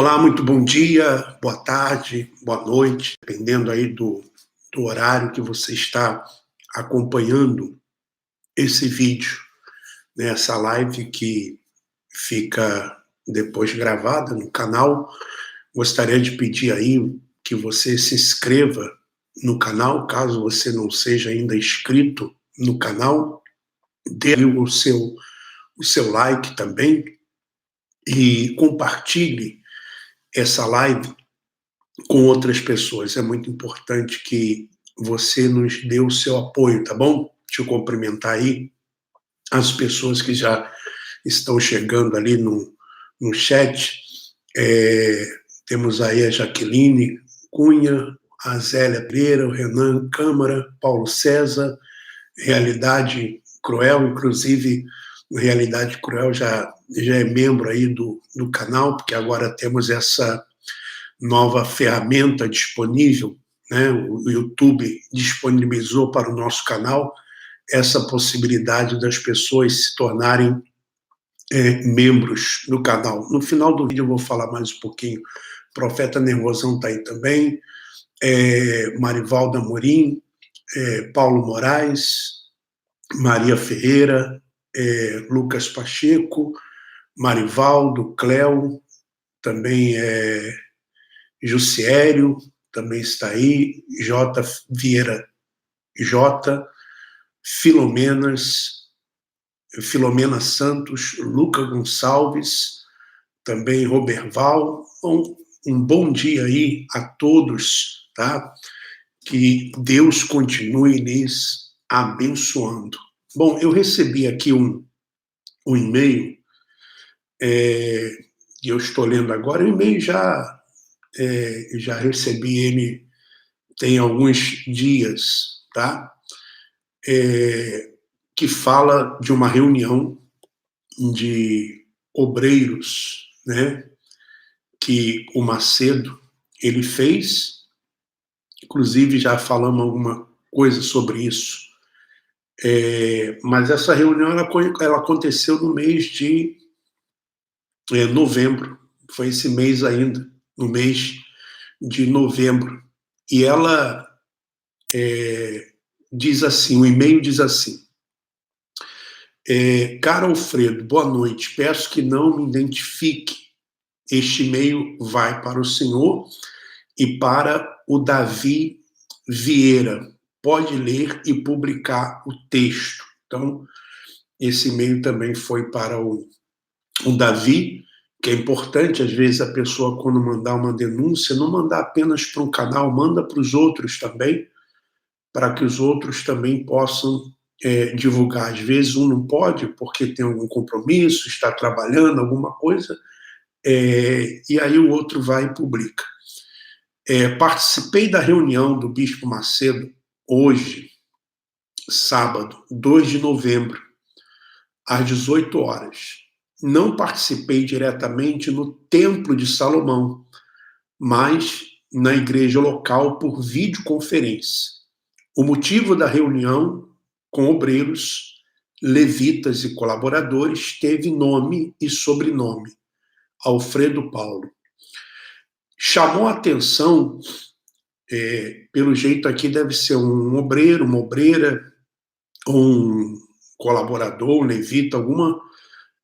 Olá, muito bom dia, boa tarde, boa noite, dependendo aí do horário que você está acompanhando esse vídeo, né, essa live que fica depois gravada no canal. Gostaria de pedir aí que você se inscreva no canal, caso você não seja ainda inscrito no canal, dê o seu like também e compartilhe essa live com outras pessoas. É muito importante que você nos dê o seu apoio, tá bom? Deixa eu cumprimentar aí as pessoas que já estão chegando ali no chat. Temos aí a Jaqueline Cunha, a Zélia Pereira, o Renan Câmara, Paulo César, Realidade Cruel, inclusive Realidade Cruel já é membro aí do canal, porque agora temos essa nova ferramenta disponível, né? O YouTube disponibilizou para o nosso canal essa possibilidade das pessoas se tornarem membros do canal. No final do vídeo eu vou falar mais um pouquinho. Profeta Nervosão está aí também, Marivalda Amorim, Paulo Moraes, Maria Ferreira, Lucas Pacheco, Marivaldo, Cléo, também Jussiério também está aí, J. Vieira J, Filomena Santos, Luca Gonçalves, também Roberval. Um bom dia aí a todos, tá? Que Deus continue lhes abençoando. Bom, eu recebi aqui um e-mail, que eu estou lendo agora. O e-mail já recebi ele tem alguns dias, tá? Que fala de uma reunião de obreiros, né? Que o Macedo ele fez, inclusive já falamos alguma coisa sobre isso. Mas essa reunião ela aconteceu no mês de novembro, foi esse mês ainda, no mês de novembro. E ela diz assim, o e-mail diz assim: Caro Alfredo, boa noite, peço que não me identifique. Este e-mail vai para o senhor e para o Davi Vieira. Pode ler e publicar o texto. Então, esse e-mail também foi para o Davi, que é importante, às vezes, a pessoa, quando mandar uma denúncia, não mandar apenas para um canal, manda para os outros também, para que os outros também possam divulgar. Às vezes um não pode, porque tem algum compromisso, está trabalhando, alguma coisa, e aí o outro vai e publica. Participei da reunião do Bispo Macedo hoje, sábado, 2 de novembro, às 18 horas. Não participei diretamente no Templo de Salomão, mas na igreja local por videoconferência. O motivo da reunião com obreiros, levitas e colaboradores teve nome e sobrenome: Alfredo Paulo. Chamou a atenção, pelo jeito aqui deve ser um obreiro, uma obreira, um colaborador, um levita, alguma,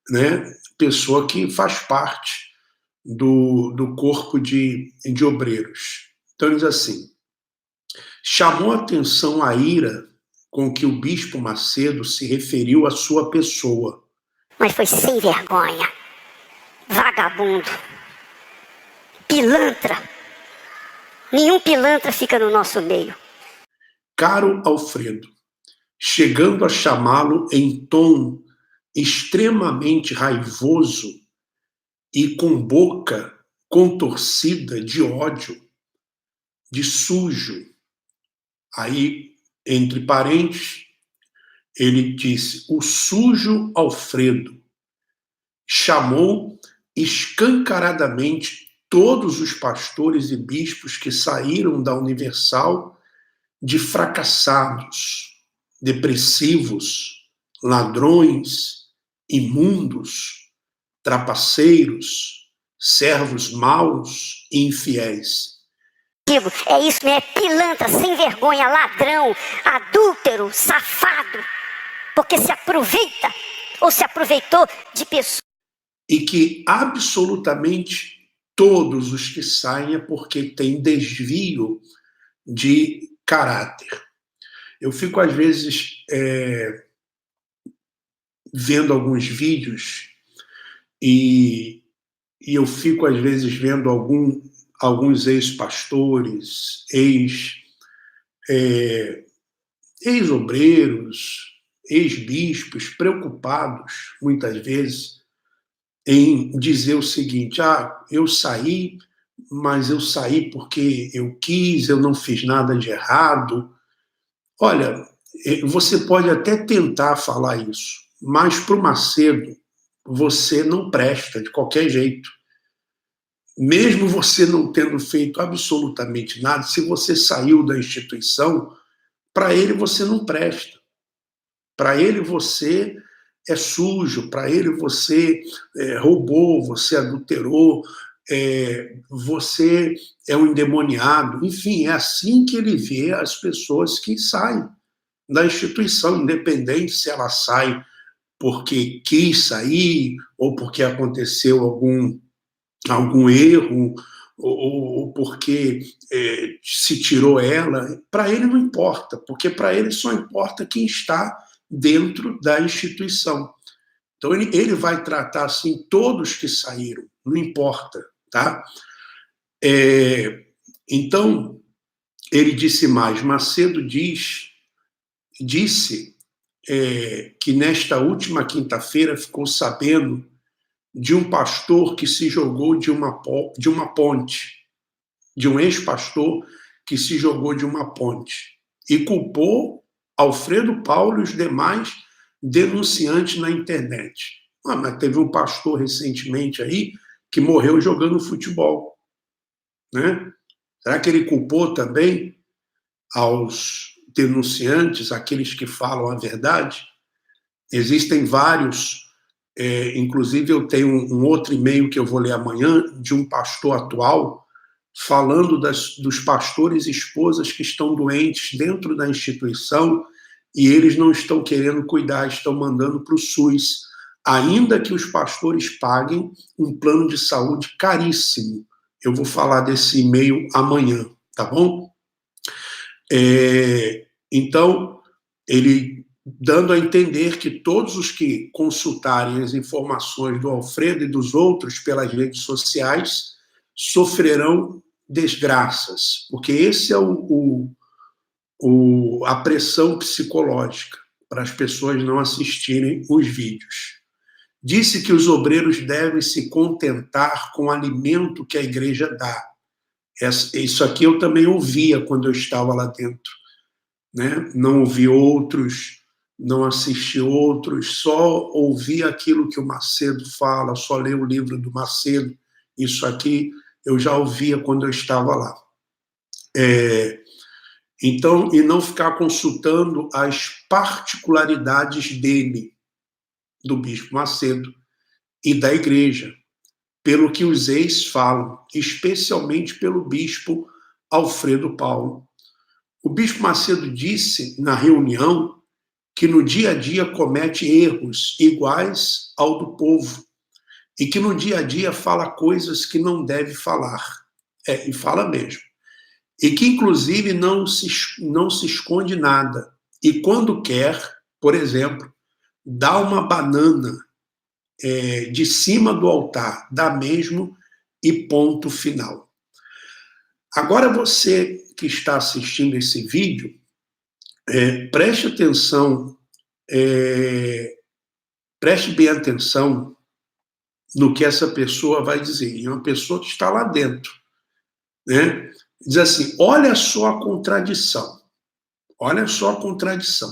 né, pessoa que faz parte do corpo de obreiros. Então diz assim: chamou a atenção a ira com que o Bispo Macedo se referiu à sua pessoa. Mas foi sem vergonha, vagabundo, pilantra. Nenhum pilantra fica no nosso meio. Caro Alfredo, chegando a chamá-lo em tom extremamente raivoso e com boca contorcida de ódio, de sujo. Aí, entre parênteses, ele disse: o sujo Alfredo. Chamou escancaradamente todos os pastores e bispos que saíram da Universal de fracassados, depressivos, ladrões, imundos, trapaceiros, servos maus e infiéis. Digo, é isso mesmo, é pilantra, sem vergonha, ladrão, adúltero, safado, porque se aproveita ou se aproveitou de pessoas. E que absolutamente todos os que saem é porque tem desvio de caráter. Eu fico, às vezes, vendo alguns vídeos e eu fico, às vezes, vendo alguns ex-pastores, ex-obreiros, ex-bispos, preocupados, muitas vezes, em dizer o seguinte: eu saí, mas eu saí porque eu quis, eu não fiz nada de errado. Olha, você pode até tentar falar isso, mas para o Macedo, você não presta de qualquer jeito. Mesmo você não tendo feito absolutamente nada, se você saiu da instituição, para ele você não presta. Para ele você é sujo, para ele você roubou, você adulterou, você é um endemoniado. Enfim, é assim que ele vê as pessoas que saem da instituição, independente se ela sai porque quis sair ou porque aconteceu algum erro ou porque se tirou ela. Para ele não importa, porque para ele só importa quem está dentro da instituição. Então ele vai tratar assim todos que saíram, não importa, tá? Então ele disse mais. Macedo disse que nesta última quinta-feira ficou sabendo de um pastor que se jogou de uma ponte, de um ex-pastor que se jogou de uma ponte e culpou Alfredo Paulo e os demais denunciantes na internet. Mas teve um pastor recentemente aí que morreu jogando futebol, né? Será que ele culpou também aos denunciantes, aqueles que falam a verdade? Existem vários. Inclusive, eu tenho um outro e-mail que eu vou ler amanhã, de um pastor atual, falando dos pastores e esposas que estão doentes dentro da instituição e eles não estão querendo cuidar, estão mandando para o SUS, ainda que os pastores paguem um plano de saúde caríssimo. Eu vou falar desse e-mail amanhã, tá bom? Então, ele dando a entender que todos os que consultarem as informações do Alfredo e dos outros pelas redes sociais sofrerão desgraças, porque esse é a pressão psicológica para as pessoas não assistirem os vídeos. Disse que os obreiros devem se contentar com o alimento que a igreja dá. Isso aqui eu também ouvia quando eu estava lá dentro, né? Não ouvi outros, não assisti outros, só ouvi aquilo que o Macedo fala, só li o livro do Macedo. Isso aqui eu já ouvia quando eu estava lá. Então, e não ficar consultando as particularidades dele, do bispo Macedo e da igreja, pelo que os ex falam, especialmente pelo bispo Alfredo Paulo. O bispo Macedo disse na reunião que no dia a dia comete erros iguais ao do povo e que no dia a dia fala coisas que não deve falar. E fala mesmo. E que, inclusive, não se esconde nada. E quando quer, por exemplo, dá uma banana de cima do altar, dá mesmo e ponto final. Agora você que está assistindo esse vídeo, preste atenção, preste bem atenção no que essa pessoa vai dizer. E é uma pessoa que está lá dentro, né? Diz assim: olha só a contradição. Olha só a contradição.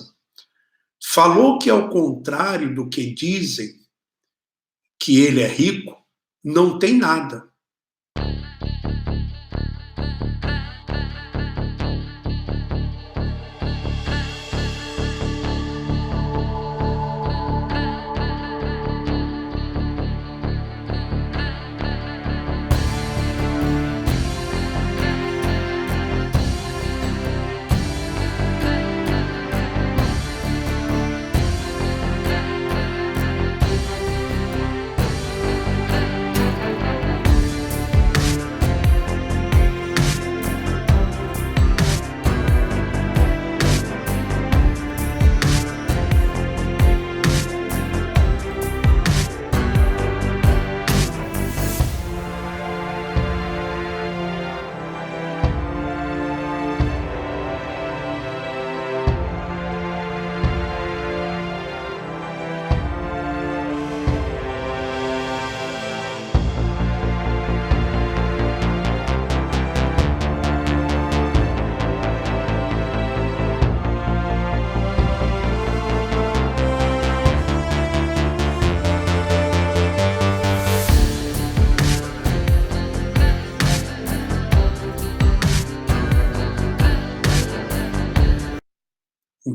Falou que, ao contrário do que dizem, que ele é rico, não tem nada.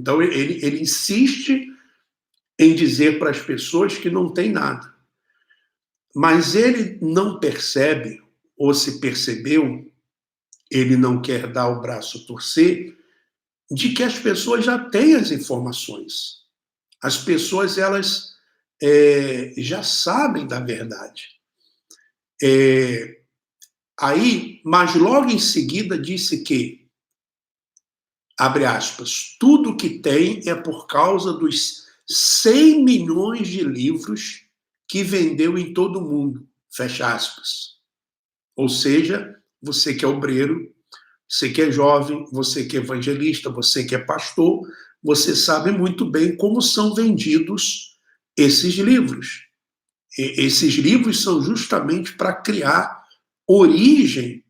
Então, ele insiste em dizer para as pessoas que não tem nada. Mas ele não percebe, ou se percebeu, ele não quer dar o braço a torcer, de que as pessoas já têm as informações. As pessoas, elas já sabem da verdade. Mas logo em seguida disse que, abre aspas, tudo que tem é por causa dos 100 milhões de livros que vendeu em todo o mundo, fecha aspas. Ou seja, você que é obreiro, você que é jovem, você que é evangelista, você que é pastor, você sabe muito bem como são vendidos esses livros. Esses livros são justamente para criar origem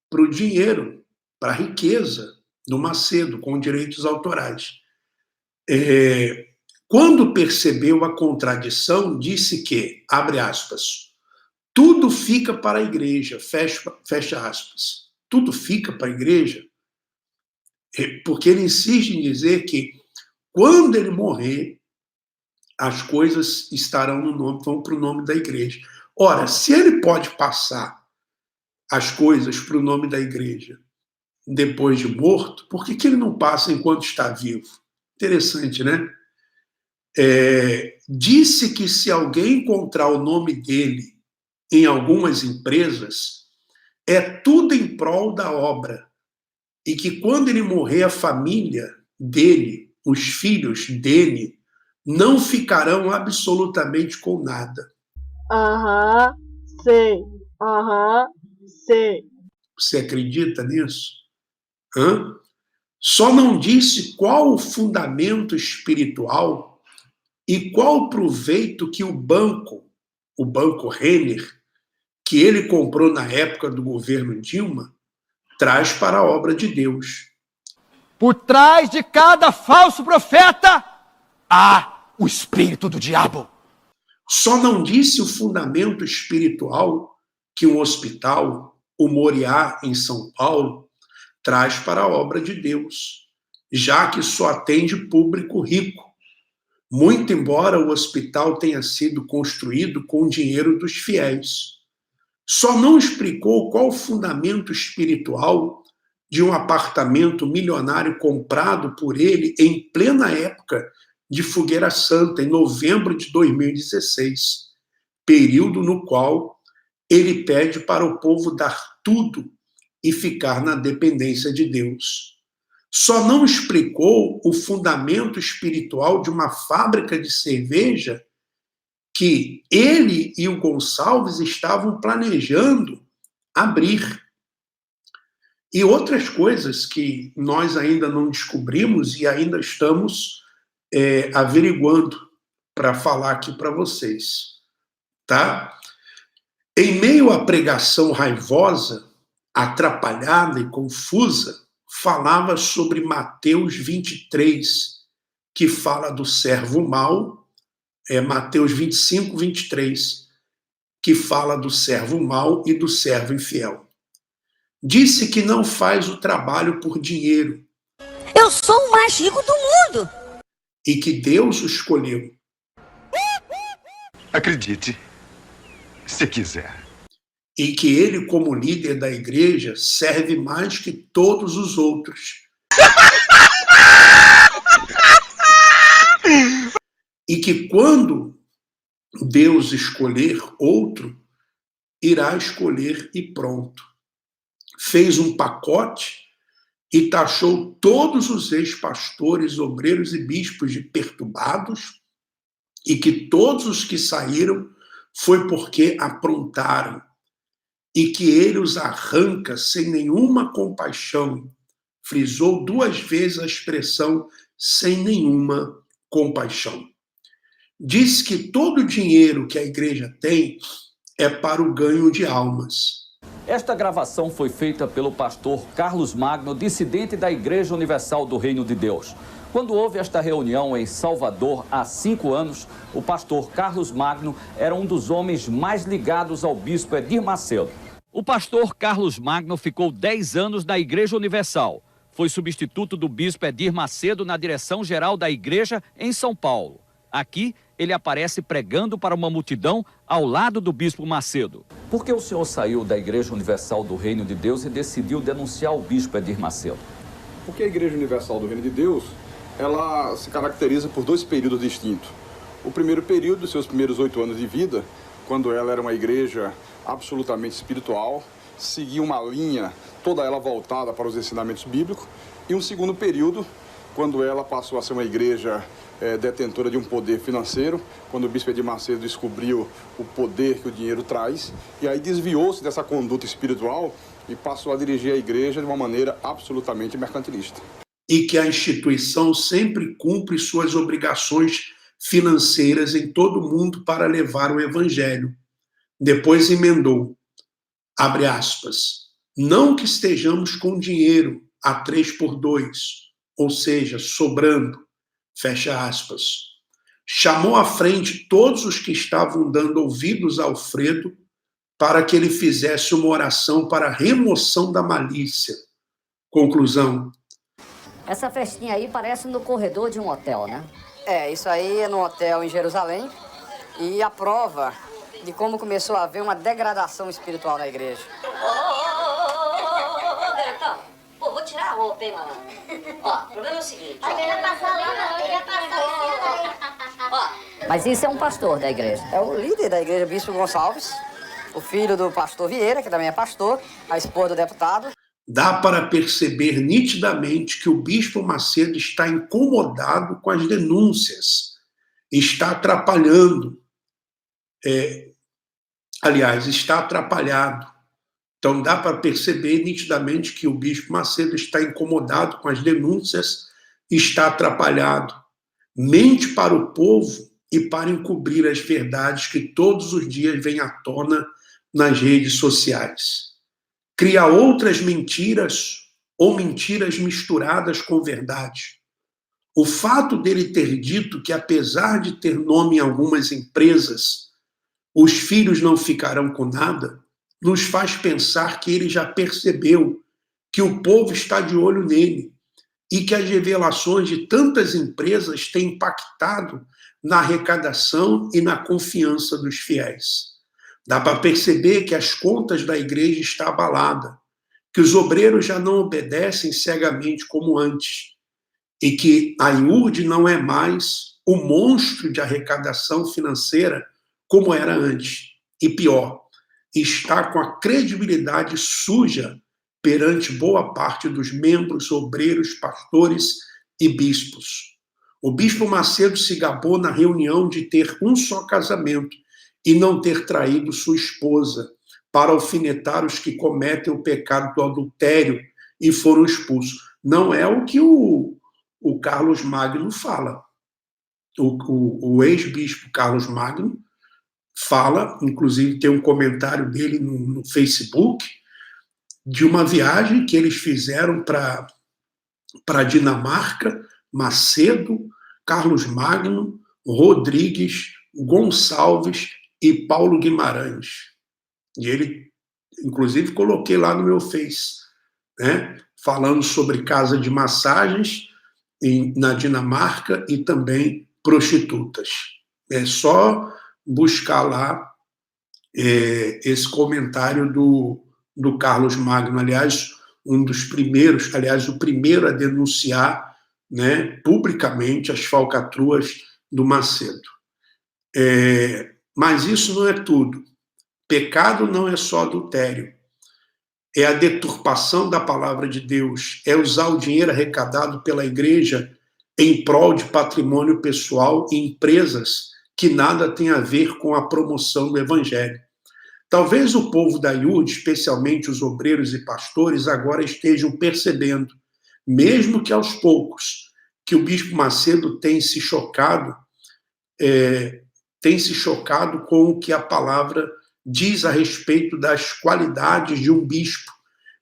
para o dinheiro, para a riqueza do Macedo, com direitos autorais. Quando percebeu a contradição, disse que, abre aspas, tudo fica para a igreja, fecha aspas. Tudo fica para a igreja, porque ele insiste em dizer que quando ele morrer, as coisas estarão vão para o nome da igreja. Ora, se ele pode passar as coisas para o nome da igreja depois de morto, por que ele não passa enquanto está vivo? Interessante, né? Disse que se alguém encontrar o nome dele em algumas empresas, é tudo em prol da obra. E que quando ele morrer, a família dele, os filhos dele, não ficarão absolutamente com nada. Sei. Sei. Você acredita nisso? Só não disse qual o fundamento espiritual e qual o proveito que o banco Renner, que ele comprou na época do governo Dilma, traz para a obra de Deus. Por trás de cada falso profeta há o espírito do diabo. Só não disse o fundamento espiritual que um hospital, o Moriá, em São Paulo, traz para a obra de Deus, já que só atende público rico, muito embora o hospital tenha sido construído com o dinheiro dos fiéis. Só não explicou qual o fundamento espiritual de um apartamento milionário comprado por ele em plena época de Fogueira Santa, em novembro de 2016, período no qual ele pede para o povo dar tudo e ficar na dependência de Deus. Só não explicou o fundamento espiritual de uma fábrica de cerveja que ele e o Gonçalves estavam planejando abrir. E outras coisas que nós ainda não descobrimos e ainda estamos averiguando para falar aqui para vocês. Tá? Em meio à pregação raivosa, atrapalhada e confusa, falava sobre Mateus 23, que fala do servo mau, Mateus 25, 23, que fala do servo mau e do servo infiel. Disse que não faz o trabalho por dinheiro. Eu sou o mais rico do mundo. E que Deus o escolheu. Acredite, se quiser. E que ele, como líder da igreja, serve mais que todos os outros. E que quando Deus escolher outro, irá escolher e pronto. Fez um pacote e taxou todos os ex-pastores, obreiros e bispos de perturbados, e que todos os que saíram foi porque aprontaram, e que ele os arranca sem nenhuma compaixão. Frisou 2 vezes a expressão sem nenhuma compaixão. Diz que todo o dinheiro que a igreja tem é para o ganho de almas. Esta gravação foi feita pelo pastor Carlos Magno, dissidente da Igreja Universal do Reino de Deus. Quando houve esta reunião em Salvador há 5 anos, o pastor Carlos Magno era um dos homens mais ligados ao bispo Edir Macedo. O pastor Carlos Magno ficou 10 anos na Igreja Universal. foi substituto do bispo Edir Macedo na direção-geral da igreja em São Paulo. Aqui, ele aparece pregando para uma multidão ao lado do bispo Macedo. Por que o senhor saiu da Igreja Universal do Reino de Deus e decidiu denunciar o bispo Edir Macedo? Porque a Igreja Universal do Reino de Deus, ela se caracteriza por 2 períodos distintos. O primeiro período, dos seus primeiros 8 anos de vida, quando ela era uma igreja absolutamente espiritual, seguia uma linha, toda ela voltada para os ensinamentos bíblicos. E um segundo período, quando ela passou a ser uma igreja detentora de um poder financeiro, quando o bispo Edir Macedo descobriu o poder que o dinheiro traz, e aí desviou-se dessa conduta espiritual e passou a dirigir a igreja de uma maneira absolutamente mercantilista. E que a instituição sempre cumpre suas obrigações financeiras em todo o mundo para levar o evangelho. Depois emendou, abre aspas, não que estejamos com dinheiro a 3x2, ou seja, sobrando, fecha aspas. Chamou à frente todos os que estavam dando ouvidos a Alfredo para que ele fizesse uma oração para a remoção da malícia. Conclusão. Essa festinha aí parece no corredor de um hotel, né? Isso aí é num hotel em Jerusalém. E a prova de como começou a haver uma degradação espiritual na igreja. Bertão, vou tirar a roupa, hein, mano? Ó, o problema é o seguinte. Mas isso é um pastor da igreja. É o líder da igreja, Bispo Gonçalves, o filho do pastor Vieira, que também é pastor, a esposa do deputado. Dá para perceber nitidamente que o bispo Macedo está incomodado com as denúncias, está atrapalhando, está atrapalhado. Então dá para perceber nitidamente que o bispo Macedo está incomodado com as denúncias, está atrapalhado, mente para o povo e para encobrir as verdades que todos os dias vêm à tona nas redes sociais. Cria outras mentiras ou mentiras misturadas com verdade. O fato dele ter dito que, apesar de ter nome em algumas empresas, os filhos não ficarão com nada, nos faz pensar que ele já percebeu que o povo está de olho nele e que as revelações de tantas empresas têm impactado na arrecadação e na confiança dos fiéis. Dá para perceber que as contas da igreja estão abaladas, que os obreiros já não obedecem cegamente como antes, e que a IURD não é mais o monstro de arrecadação financeira como era antes. E pior, está com a credibilidade suja perante boa parte dos membros, obreiros, pastores e bispos. O bispo Macedo se gabou na reunião de ter um só casamento e não ter traído sua esposa, para alfinetar os que cometem o pecado do adultério e foram expulsos. Não é o que o Carlos Magno fala. O ex-bispo Carlos Magno fala, inclusive tem um comentário dele no Facebook, de uma viagem que eles fizeram para a Dinamarca, Macedo, Carlos Magno, Rodrigues, Gonçalves e Paulo Guimarães. E ele, inclusive, coloquei lá no meu Face, né, falando sobre casa de massagens na Dinamarca e também prostitutas. É só buscar lá esse comentário do Carlos Magno, aliás, um dos primeiros, aliás, o primeiro a denunciar, né, publicamente as falcatruas do Macedo. Mas isso não é tudo. Pecado não é só adultério. É a deturpação da palavra de Deus, é usar o dinheiro arrecadado pela igreja em prol de patrimônio pessoal e empresas que nada tem a ver com a promoção do evangelho. Talvez o povo da IURD, especialmente os obreiros e pastores, agora estejam percebendo, mesmo que aos poucos, que o bispo Macedo tem se chocado com o que a palavra diz a respeito das qualidades de um bispo.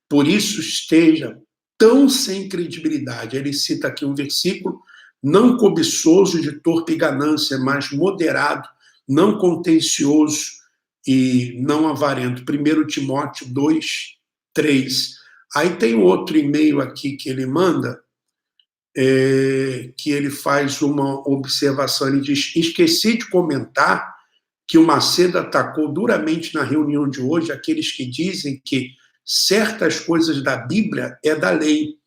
Por isso esteja tão sem credibilidade. Ele cita aqui um versículo: não cobiçoso de torpe ganância, mas moderado, não contencioso e não avarento. 1 Timóteo 2:3. Aí tem outro e-mail aqui que ele manda, que ele faz uma observação, ele diz: esqueci de comentar que o Macedo atacou duramente na reunião de hoje aqueles que dizem que certas coisas da Bíblia é da lei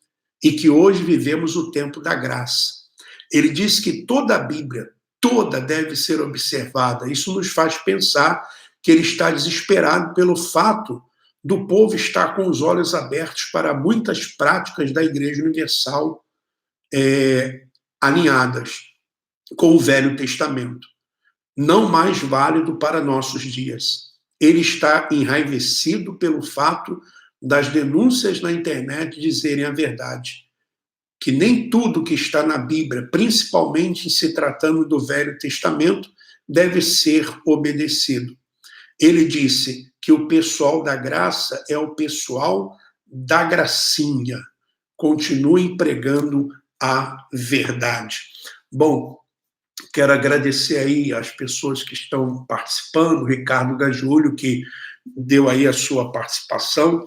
e que hoje vivemos o tempo da graça. Ele diz que toda a Bíblia, toda deve ser observada. Isso nos faz pensar que ele está desesperado pelo fato do povo estar com os olhos abertos para muitas práticas da Igreja Universal alinhadas com o Velho Testamento, não mais válido para nossos dias. Ele está enraivecido pelo fato das denúncias na internet dizerem a verdade, que nem tudo que está na Bíblia, principalmente em se tratando do Velho Testamento, deve ser obedecido. Ele disse que o pessoal da graça é o pessoal da gracinha. Continue pregando a verdade. Bom, quero agradecer aí as pessoas que estão participando, Ricardo Gajulho, que deu aí a sua participação,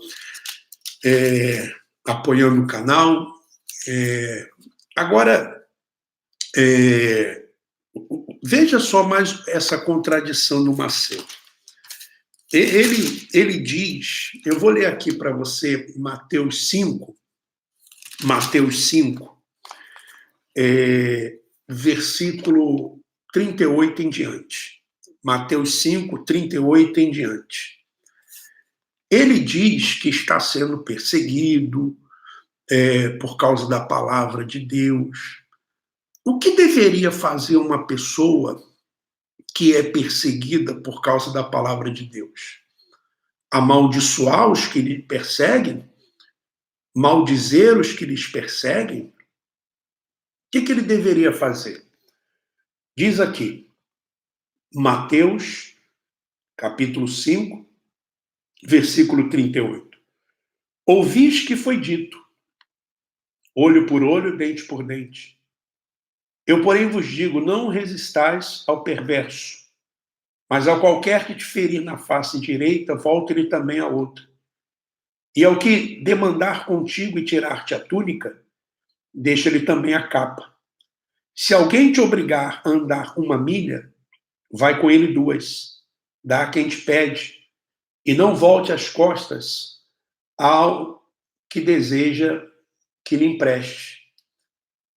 apoiando o canal. Agora, veja só mais essa contradição do Macedo. Ele diz, eu vou ler aqui para você Mateus 5, versículo 38 em diante. Mateus 5, 38 em diante. Ele diz que está sendo perseguido por causa da palavra de Deus. O que deveria fazer uma pessoa que é perseguida por causa da palavra de Deus? Amaldiçoar os que lhe perseguem? Maldizer os que lhes perseguem? O que ele deveria fazer? Diz aqui, Mateus, capítulo 5, versículo 38. Ouvis que foi dito, olho por olho, dente por dente. Eu, porém, vos digo, não resistais ao perverso, mas ao qualquer que te ferir na face direita, volte-lhe também a outra. E ao que demandar contigo e tirar-te a túnica, deixa-lhe também a capa. Se alguém te obrigar a andar 1 milha, vai com ele 2. Dá a quem te pede, e não volte as costas ao que deseja que lhe empreste.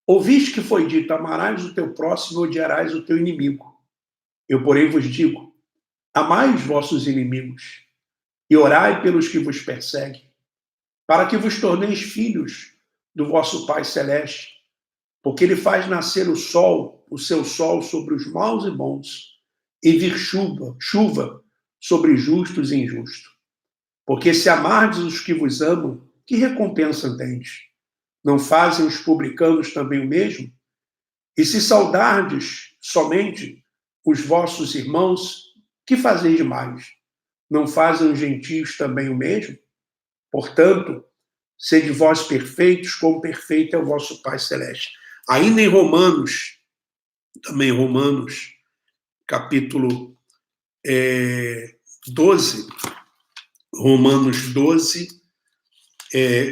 Ouviste que foi dito, amarás o teu próximo e odiarás o teu inimigo. Eu, porém, vos digo, amai os vossos inimigos e orai pelos que vos perseguem, para que vos torneis filhos do vosso Pai Celeste, porque ele faz nascer o seu sol sobre os maus e bons, e vir chuva sobre justos e injustos. Porque se amardes os que vos amam, que recompensa tendes? Não fazem os publicanos também o mesmo? E se saudardes somente os vossos irmãos, que fazeis demais? Não fazem os gentios também o mesmo? Portanto, sede vós perfeitos, como perfeito é o vosso Pai Celeste. Ainda em Romanos, capítulo 12, Romanos 12,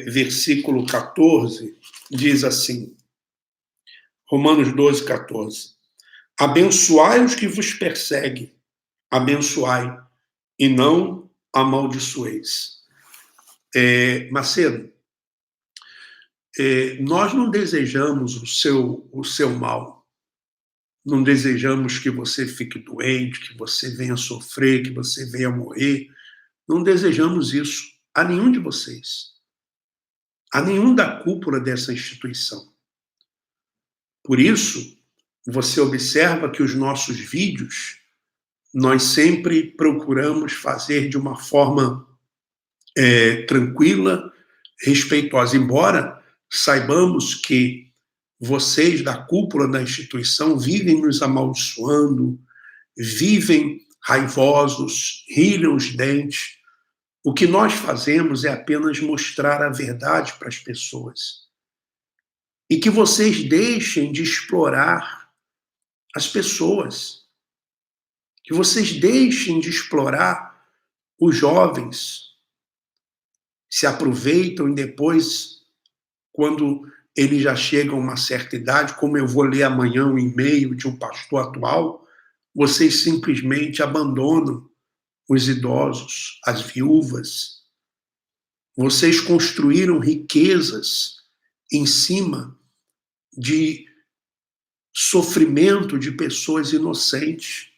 versículo 14, diz assim, Romanos 12, 14. Abençoai os que vos perseguem, abençoai, e não amaldiçoeis. Macedo, nós não desejamos o seu mal. Não desejamos que você fique doente, que você venha sofrer, que você venha morrer. Não desejamos isso a nenhum de vocês. A nenhum da cúpula dessa instituição. Por isso, você observa que os nossos vídeos, nós sempre procuramos fazer de uma forma tranquila, respeitosa, embora saibamos que vocês da cúpula da instituição vivem nos amaldiçoando, vivem raivosos, rilham os dentes. O que nós fazemos é apenas mostrar a verdade para as pessoas. E que vocês deixem de explorar as pessoas. Que vocês deixem de explorar os jovens. se aproveitam e depois, quando ele já chega a uma certa idade, como eu vou ler amanhã um e-mail de um pastor atual, vocês simplesmente abandonam os idosos, as viúvas. Vocês construíram riquezas em cima de sofrimento de pessoas inocentes.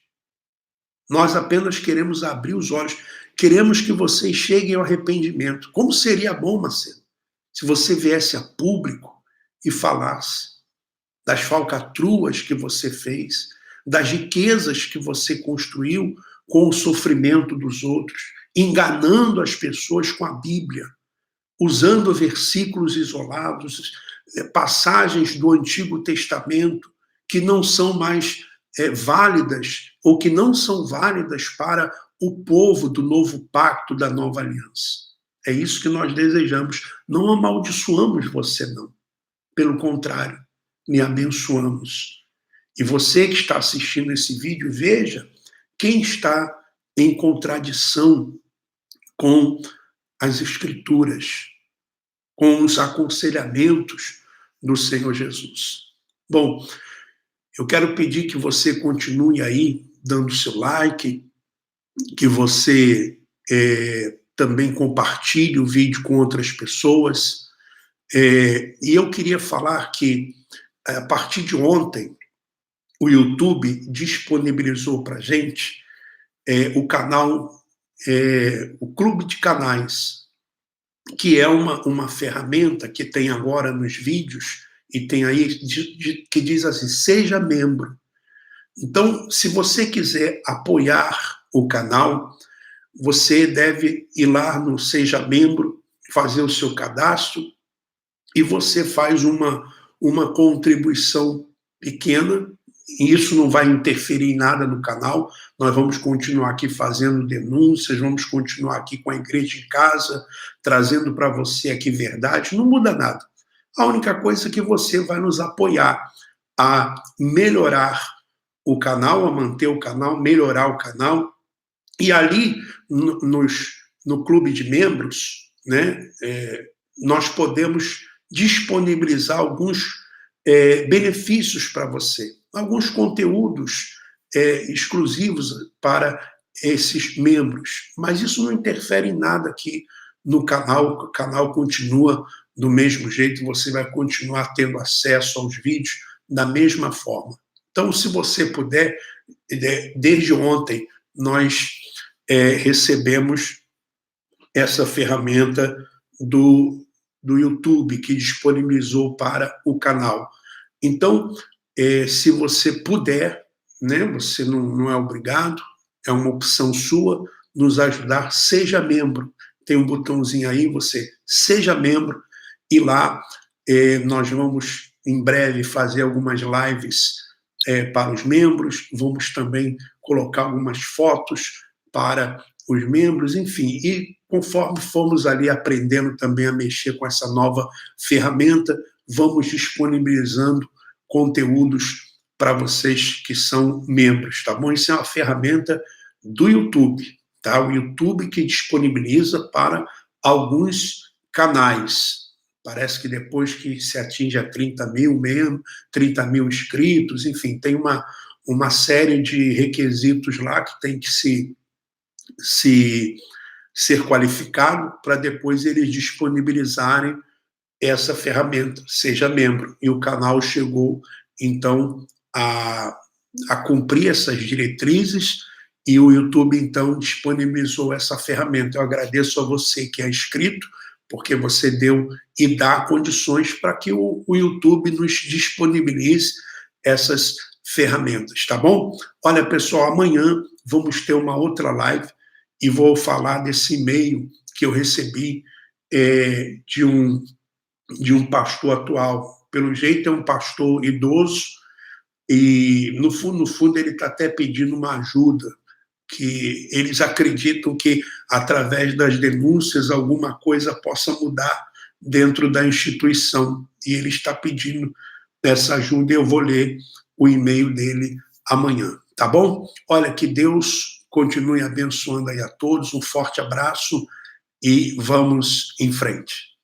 Nós apenas queremos abrir os olhos, queremos que vocês cheguem ao arrependimento. Como seria bom, Macedo, se você viesse a público e falasse das falcatruas que você fez, das riquezas que você construiu com o sofrimento dos outros, enganando as pessoas com a Bíblia, usando versículos isolados, passagens do Antigo Testamento que não são mais válidas, ou que não são válidas para o povo do novo pacto, da nova aliança. É isso que nós desejamos. Não amaldiçoamos você, não. Pelo contrário, me abençoamos. E você que está assistindo esse vídeo, veja quem está em contradição com as Escrituras, com os aconselhamentos do Senhor Jesus. Bom, eu quero pedir que você continue aí dando seu like, que você também compartilhe o vídeo com outras pessoas. E eu queria falar que, a partir de ontem, o YouTube disponibilizou para a gente o canal, o Clube de Canais, que é uma ferramenta que tem agora nos vídeos, e tem aí que diz assim, seja membro. Então, se você quiser apoiar o canal, você deve ir lá no Seja Membro, fazer o seu cadastro, e você faz uma contribuição pequena, e isso não vai interferir em nada no canal. Nós vamos continuar aqui fazendo denúncias, vamos continuar aqui com a Igreja em Casa, trazendo para você aqui verdade, não muda nada. A única coisa é que você vai nos apoiar a melhorar o canal, a manter o canal, melhorar o canal, e ali no clube de membros, né, nós podemos disponibilizar alguns benefícios para você, alguns conteúdos exclusivos para esses membros, mas isso não interfere em nada aqui no canal. O canal continua do mesmo jeito, você vai continuar tendo acesso aos vídeos da mesma forma. Então, se você puder, desde ontem nós recebemos essa ferramenta do YouTube, que disponibilizou para o canal. Então, se você puder, né, você não é obrigado, é uma opção sua, nos ajudar, seja membro. Tem um botãozinho aí, você seja membro, e lá nós vamos, em breve, fazer algumas lives para os membros, vamos também colocar algumas fotos para os membros, enfim, e conforme formos ali aprendendo também a mexer com essa nova ferramenta, vamos disponibilizando conteúdos para vocês que são membros, tá bom? Isso é uma ferramenta do YouTube, tá? O YouTube que disponibiliza para alguns canais. Parece que depois que se atinge a 30 mil inscritos, enfim, tem uma série de requisitos lá que tem que ser qualificado para depois eles disponibilizarem essa ferramenta, seja membro. E o canal chegou, então, a cumprir essas diretrizes, e o YouTube, então, disponibilizou essa ferramenta. Eu agradeço a você que é inscrito, porque você deu e dá condições para que o YouTube nos disponibilize essas ferramentas, tá bom? Olha, pessoal, amanhã vamos ter uma outra live e vou falar desse e-mail que eu recebi de um pastor atual. Pelo jeito é um pastor idoso e, no fundo, ele está até pedindo uma ajuda, que eles acreditam que, através das denúncias, alguma coisa possa mudar dentro da instituição. E ele está pedindo essa ajuda, e eu vou ler o e-mail dele amanhã, tá bom? Olha, que Deus continue abençoando aí a todos, um forte abraço e vamos em frente.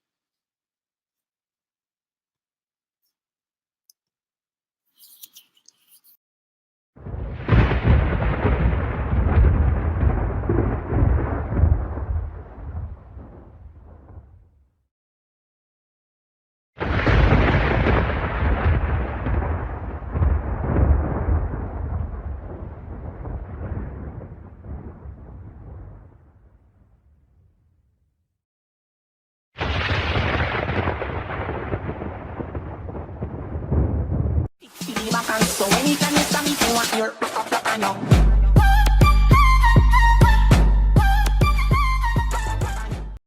So anytime you stop me, you want your